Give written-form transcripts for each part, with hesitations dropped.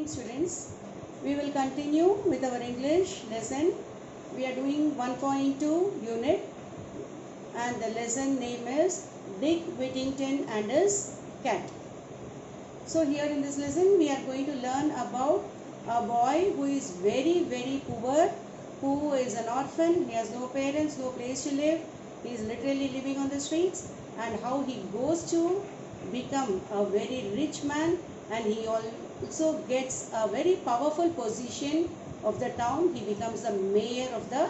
evening, students. We will continue with our English lesson. We are doing 1.2 unit and the lesson name is Dick Whittington and his cat. So here in this lesson we are going to learn about a boy who is very poor, who is an orphan. He has no parents, no place to live. He is literally living on the streets, and how he goes to become a very rich man, and he also gets a very powerful position of the town. He becomes the mayor of the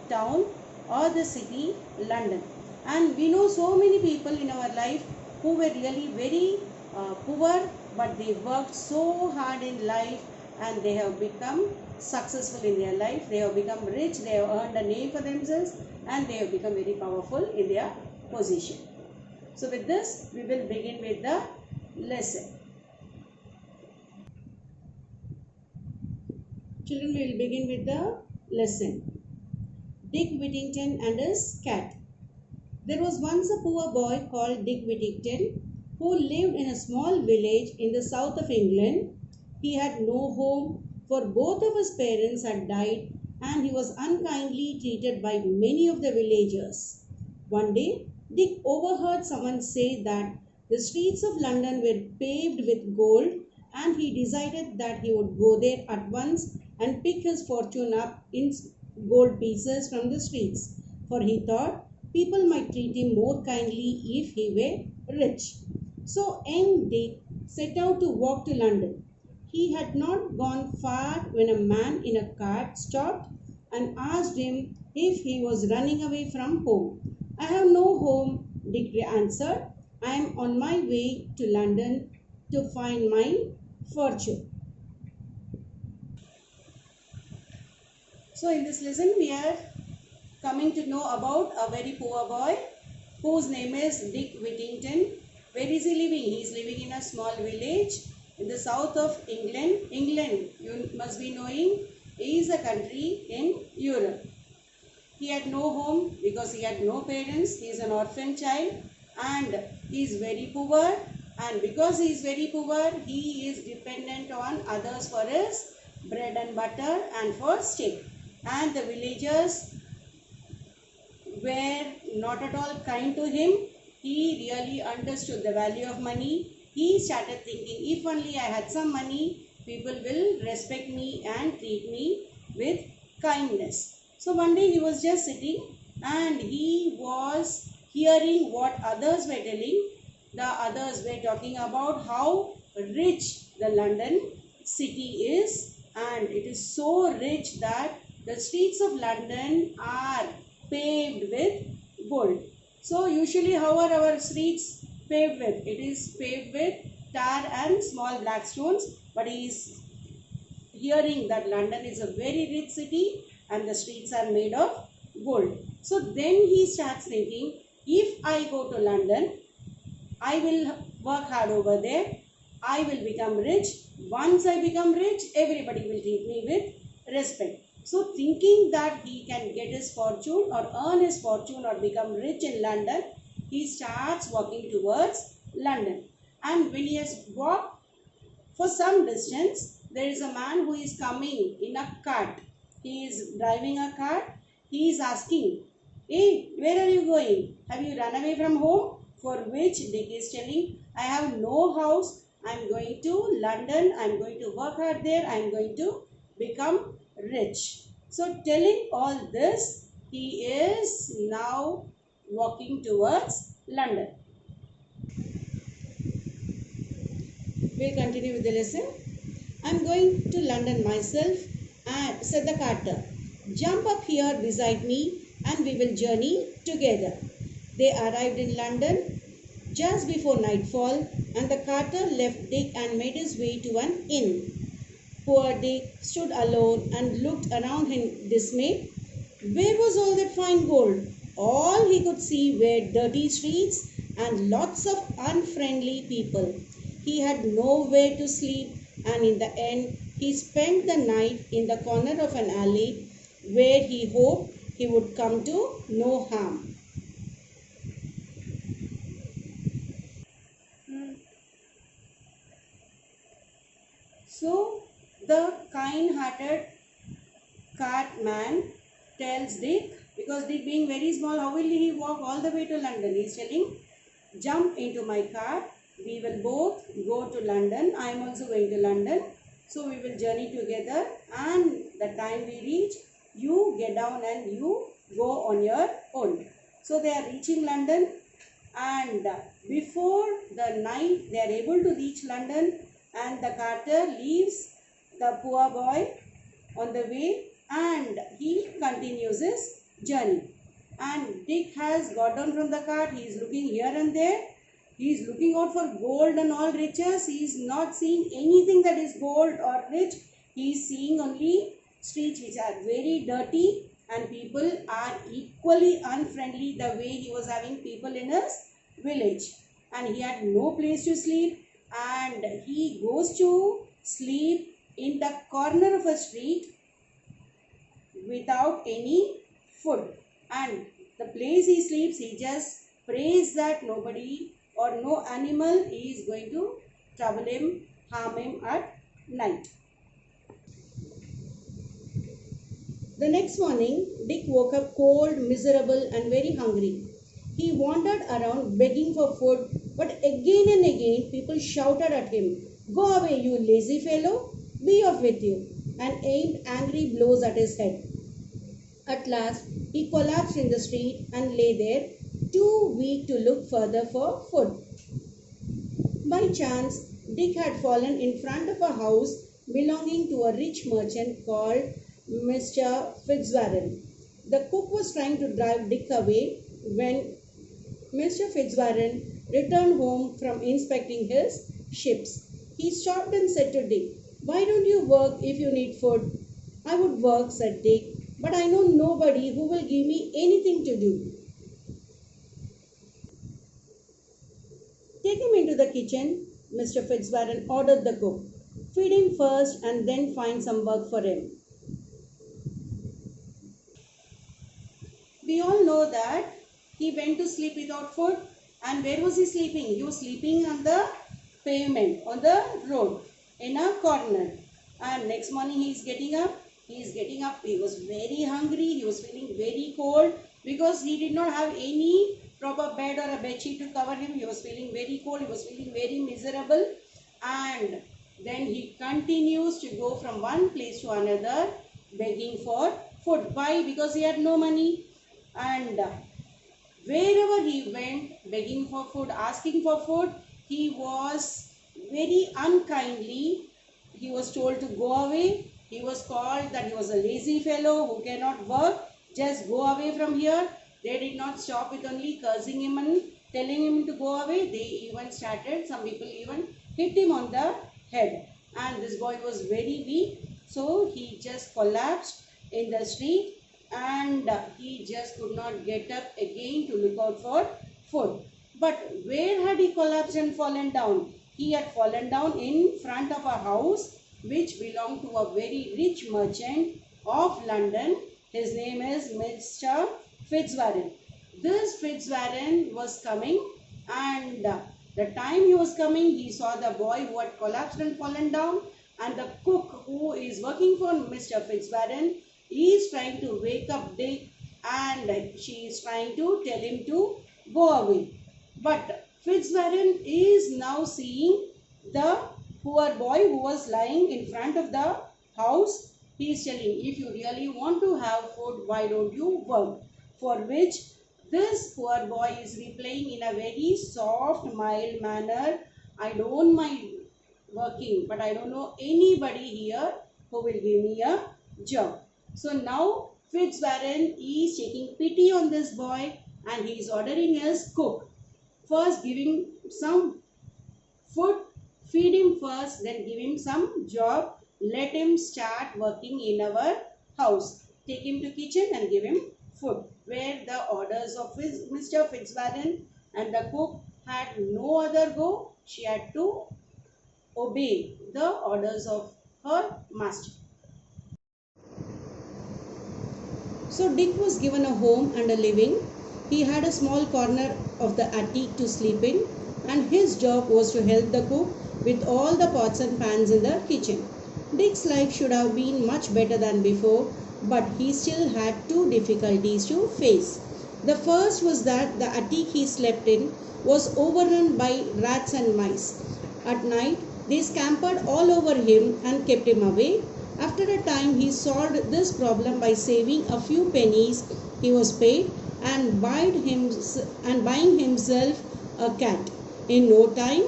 town or the city, London. And we know so many people in our life who were really very poor, but they worked so hard in life and they have become successful in their life. They have become rich, they have earned a name for themselves, and they have become very powerful in their position. So with this, we will begin with the lesson. Children, we will begin with the lesson. Dick Whittington and his cat. There was once a poor boy called Dick Whittington who lived in a small village in the south of England. He had no home, for both of his parents had died, and he was unkindly treated by many of the villagers. One day, Dick overheard someone say that the streets of London were paved with gold, and he decided that he would go there at once and pick his fortune up in gold pieces from the streets, for he thought people might treat him more kindly if he were rich. So young Dick set out to walk to London. He had not gone far when a man in a cart stopped and asked him if he was running away from home. I have no home, Dick answered. I am on my way to London to find my fortune. So in this lesson we are coming to know about a very poor boy whose name is Dick Whittington. Where is he living? He is living in a small village in the south of England. England, you must be knowing, is a country in Europe. He had no home because he had no parents. He is an orphan child and he is very poor. And because he is very poor, he is dependent on others for his bread and butter and for stay. And the villagers were not at all kind to him. He really understood the value of money. He started thinking, if only I had some money, people will respect me and treat me with kindness. So one day he was just sitting and he was hearing what others were telling. The others were talking about how rich the London city is, and it is so rich that the streets of London are paved with gold. So usually how are our streets paved with? It is paved with tar and small black stones, but he is hearing that London is a very rich city and the streets are made of gold. So then he starts thinking, if I go to London, I will work hard over there, I will become rich. Once I become rich, everybody will treat me with respect. So thinking that he can get his fortune or earn his fortune or become rich in London, he starts walking towards London. And when he has walked for some distance, there is a man who is coming in a cart. He is driving a cart. He is asking, hey, where are you going? Have you run away from home? For which Dick is telling, I have no house. I am going to London. I am going to work hard there. I am going to become rich. So telling all this, he is now walking towards London. We'll continue with the lesson. I am going to London myself, and said the carter. Jump up here beside me and we will journey together. They arrived in London just before nightfall, and the carter left Dick and made his way to an inn. Poor Dick stood alone and looked around him dismayed. Where was all that fine gold? All he could see were dirty streets and lots of unfriendly people. He had nowhere to sleep, and in the end he spent the night in the corner of an alley where he hoped he would come to no harm. So the kind-hearted cartman tells Dick, because Dick being very small, how will he walk all the way to London? He is telling, jump into my car, we will both go to London. I am also going to London. So we will journey together, and the time we reach, you get down and you go on your own. So they are reaching London, and before the night they are able to reach London, and the carter leaves the poor boy on the way and he continues his journey. And Dick has got down from the cart. He is looking here and there. He is looking out for gold and all riches. He is not seeing anything that is gold or rich. He is seeing only streets which are very dirty, and people are equally unfriendly the way he was having people in his village. And he had no place to sleep, and he goes to sleep in the corner of a street without any food. And the place he sleeps, he just prays that nobody or no animal is going to trouble him, harm him at night. The next morning, Dick woke up cold, miserable and very hungry. He wandered around begging for food, but again and again people shouted at him, "Go away, you lazy fellow, be off with you," and aimed angry blows at his head. At last, he collapsed in the street and lay there, too weak to look further for food. By chance, Dick had fallen in front of a house belonging to a rich merchant called Mr. Fitzwarren. The cook was trying to drive Dick away when Mr. Fitzwarren returned home from inspecting his ships. He stopped and said to Dick, "Why don't you work if you need food?" "I would work," said Dick, "but I know nobody who will give me anything to do." "Take him into the kitchen," Mr. Fitzwarren ordered the cook. "Feed him first and then find some work for him." We all know that he went to sleep without food. And where was he sleeping? He was sleeping on the pavement, on the road, in a corner. And next morning he is getting up. He was very hungry. He was feeling very cold because he did not have any proper bed or a bed sheet to cover him. He was feeling very cold. He was feeling very miserable. And then he continues to go from one place to another begging for food. Why? Because he had no money. And wherever he went, begging for food, asking for food, he was very unkindly, he was told to go away. He was called that he was a lazy fellow who cannot work. Just go away from here. They did not stop with only cursing him and telling him to go away. They even started, some people even hit him on the head. And this boy was very weak. So he just collapsed in the street. And he just could not get up again to look out for food. But where had he collapsed and fallen down? He had fallen down in front of a house which belonged to a very rich merchant of London. His name is Mr. Fitzwarren. This Fitzwarren was coming, and the time he was coming, he saw the boy who had collapsed and fallen down, and the cook who is working for Mr. Fitzwarren is trying to wake up Dick, and she is trying to tell him to go away. But Fitzwarren is now seeing the poor boy who was lying in front of the house. He is telling, "If you really want to have food, why don't you work?" For which this poor boy is replying in a very soft, mild manner, "I don't mind working, but I don't know anybody here who will give me a job." So now Fitzwarren is taking pity on this boy, and he is ordering his cook, first give him some food, feed him first, then give him some job, let him start working in our house. Take him to kitchen and give him food. Where the orders of Mr. Fitzwarren and the cook had no other go, she had to obey the orders of her master. So Dick was given a home and a living. He had a small corner of the attic to sleep in, and his job was to help the cook with all the pots and pans in the kitchen. Dick's life should have been much better than before, but he still had two difficulties to face. The first was that the attic he slept in was overrun by rats and mice. At night, they scampered all over him and kept him away. After a time, he solved this problem by saving a few pennies he was paid and buying himself a cat. In no time,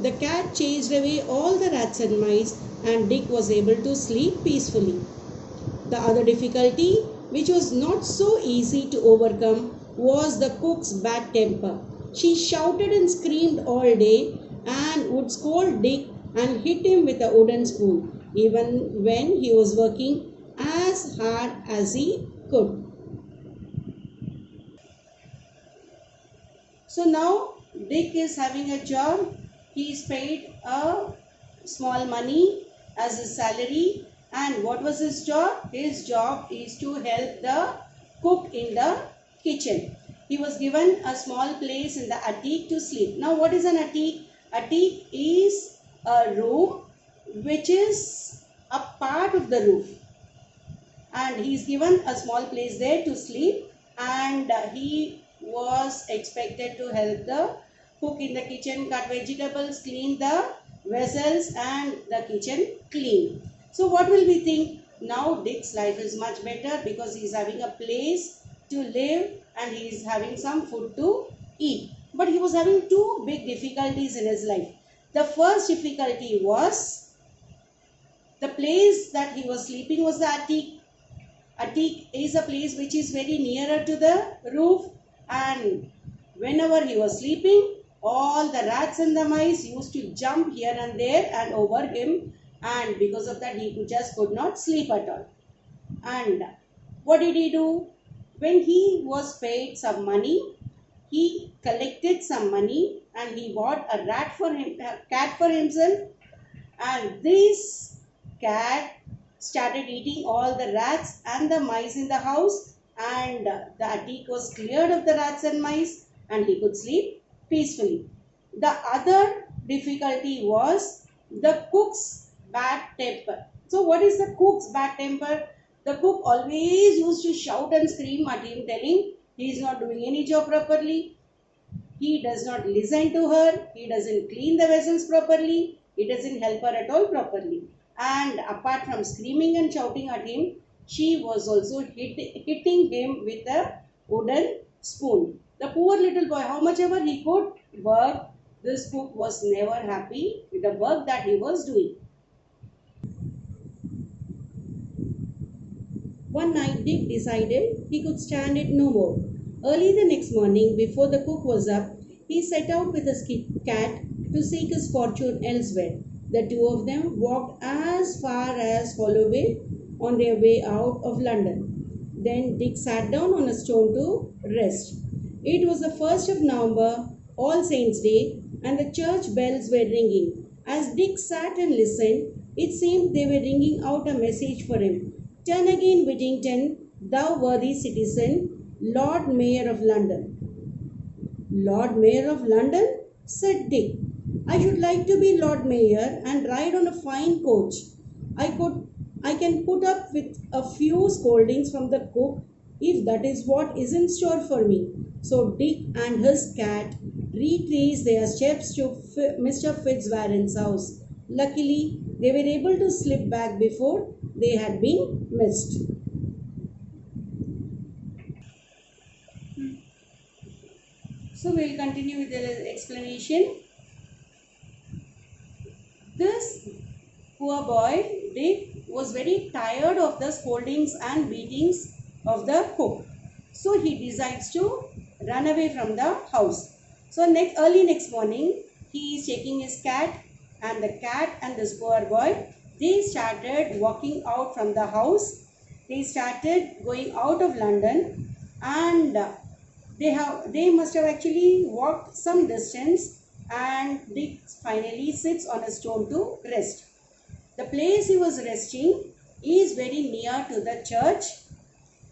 the cat chased away all the rats and mice, and Dick was able to sleep peacefully. The other difficulty, which was not so easy to overcome, was the cook's bad temper. She shouted and screamed all day and would scold Dick and hit him with a wooden spoon, even when he was working as hard as he could. So now Dick is having a job. He is paid a small money as his salary. And what was his job? His job is to help the cook in the kitchen. He was given a small place in the attic to sleep. Now what is an attic? Attic is a room which is a part of the roof. And he is given a small place there to sleep, and he was expected to help the cook in the kitchen, cut vegetables, clean the vessels and the kitchen clean. So what will we think? Now Dick's life is much better because he is having a place to live and he is having some food to eat. But he was having two big difficulties in his life. The first difficulty was the place that he was sleeping was the attic. Attic is a place which is very nearer to the roof, and whenever he was sleeping, all the rats and the mice used to jump here and there and over him, and because of that he just could not sleep at all. And what did he do? When he was paid some money, he collected some money and he bought a cat for himself, and this cat started eating all the rats and the mice in the house, and the attic was cleared of the rats and mice and he could sleep peacefully. The other difficulty was the cook's bad temper. So what is the cook's bad temper? The cook always used to shout and scream at him, telling he is not doing any job properly, he does not listen to her, he doesn't clean the vessels properly, he doesn't help her at all properly. And apart from screaming and shouting at him, she was also hitting him with a wooden spoon. The poor little boy, how much ever he could work, this cook was never happy with the work that he was doing. One night Dick decided he could stand it no more. Early the next morning, before the cook was up, he set out with his cat to seek his fortune elsewhere. The two of them walked as far as Holloway on their way out of London. Then Dick sat down on a stone to rest. It was the 1st of November, All Saints' Day, and the church bells were ringing. As Dick sat and listened, it seemed they were ringing out a message for him. Turn again, Whittington, thou worthy citizen, Lord Mayor of London. Lord Mayor of London? Said Dick. I should like to be Lord Mayor and ride on a fine coach. I can put up with a few scoldings from the cook if that is what is in store for me. So Dick and his cat retraced their steps to Mr. Fitzwarren's house. Luckily, they were able to slip back before they had been missed. So we will continue with the explanation. This poor boy, Dick, was very tired of the scoldings and beatings of the cook. So he decides to run away from the house. So early next morning, he is taking his cat, and the cat and this poor boy, they started walking out from the house. They started going out of London, and they must have actually walked some distance, and Dick finally sits on a stone to rest. The place he was resting is very near to the church,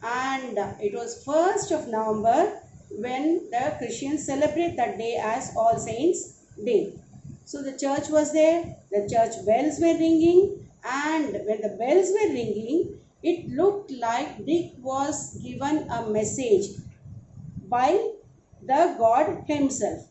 and it was 1st of November when the Christians celebrate that day as All Saints' Day. So the church was there, the church bells were ringing, and when the bells were ringing, it looked like Dick was given a message by the God himself.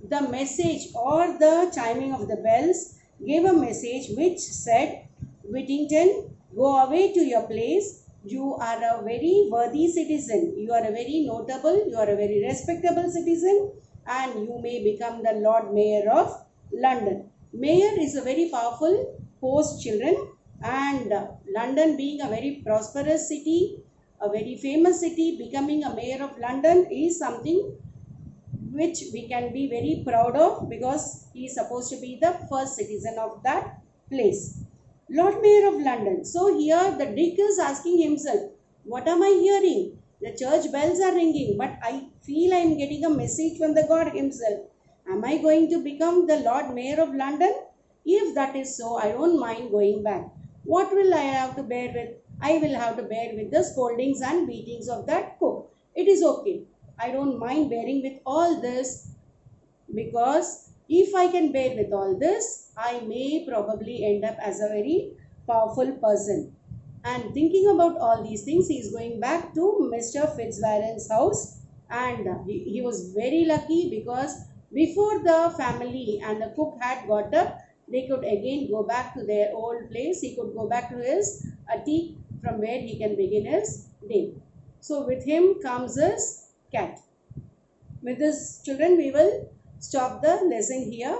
The message or the chiming of the bells gave a message which said, Whittington, go away to your place. You are a very worthy citizen. You are a very notable, you are a very respectable citizen, and you may become the Lord Mayor of London. Mayor is a very powerful post, children, and London being a very prosperous city, a very famous city, becoming a mayor of London is something which we can be very proud of because he is supposed to be the first citizen of that place. Lord Mayor of London. So here the Dick is asking himself, what am I hearing? The church bells are ringing, but I feel I am getting a message from the God himself. Am I going to become the Lord Mayor of London? If that is so, I don't mind going back. What will I have to bear with? I will have to bear with the scoldings and beatings of that cook. It is okay. I don't mind bearing with all this because if I can bear with all this, I may probably end up as a very powerful person. And thinking about all these things, he is going back to Mr. Fitzwarren's house, and he was very lucky because before the family and the cook had got up, they could again go back to their old place. He could go back to his attic from where he can begin his day. So with him comes his cat. With this, children, we will stop the lesson here.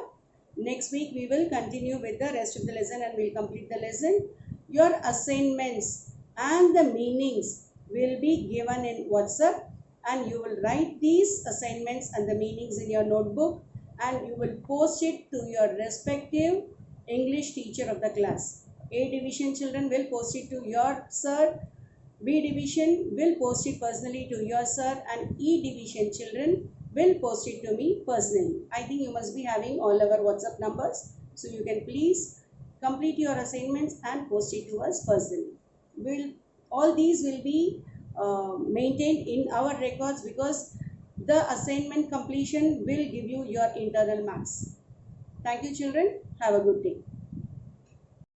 Next week, we will continue with the rest of the lesson and we'll complete the lesson. Your assignments and the meanings will be given in WhatsApp, and you will write these assignments and the meanings in your notebook, and you will post it to your respective English teacher of the class. A division children will post it to your sir. B division will post it personally to your sir, and E division children will post it to me personally. I think you must be having all our WhatsApp numbers, so you can please complete your assignments and post it to us personally. All these will be maintained in our records because the assignment completion will give you your internal marks. Thank you children. Have a good day.